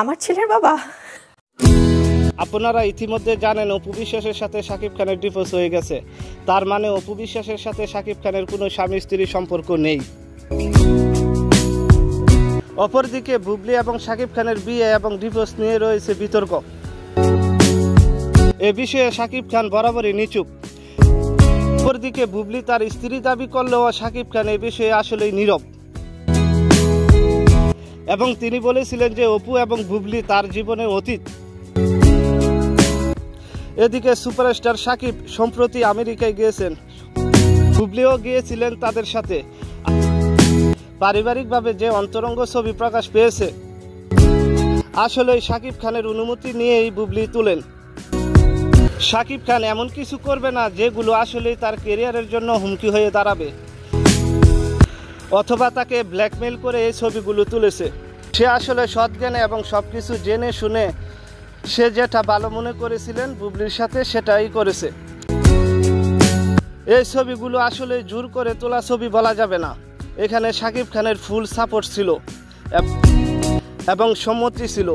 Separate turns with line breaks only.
আমার ছেলের বাবা।
আপনারা ইতিমধ্যে জানেন অপু বিশ্বাসের সাথে শাকিব খানের ডিভোর্স হয়ে গেছে। তার মানে অপু বিশ্বাসের সাথে শাকিব খানের কোনো স্বামী স্ত্রী সম্পর্ক নেই। অপরদিকে বুবলি এবং শাকিব খানের বিয়ে এবং ডিভোর্স নিয়ে রয়েছে বিতর্ক। এ বিষয়ে শাকিব খান বরাবরই নিচুপ। অপরদিকে বুবলি তার স্ত্রী দাবি করলেও শাকিব খান এ বিষয়ে আসলেই নীরব এবং তিনি বলেছিলেন যে অপু এবং বুবলি তার জীবনের অতীত। এদিকে সুপারস্টার শাকিব সম্প্রতি আমেরিকায় গিয়েছেন, বুবলিও গিয়েছিলেন তাদের সাথে। পারিবারিকভাবে যে অন্তরঙ্গ ছবি প্রকাশ পেয়েছে আসলে শাকিব খানের অনুমতি নিয়েই বুবলি তুলেন। শাকিব খান এমন কিছু করবে না যেগুলো আসলেই তার ক্যারিয়ারের জন্য হুমকি হয়ে দাঁড়াবে অথবা তাকে ব্ল্যাকমেইল করে এই ছবিগুলো তুলেছে। সে আসলে সৎজ্ঞানে এবং সবকিছু জেনে শুনে সে যেটা ভালো মনে করেছিলেন বুবলির সাথে সেটাই করেছে। এই ছবিগুলো আসলে জোর করে তোলা ছবি বলা যাবে না। এখানে শাকিব খানের ফুল সাপোর্ট ছিল এবং সম্মতি ছিল।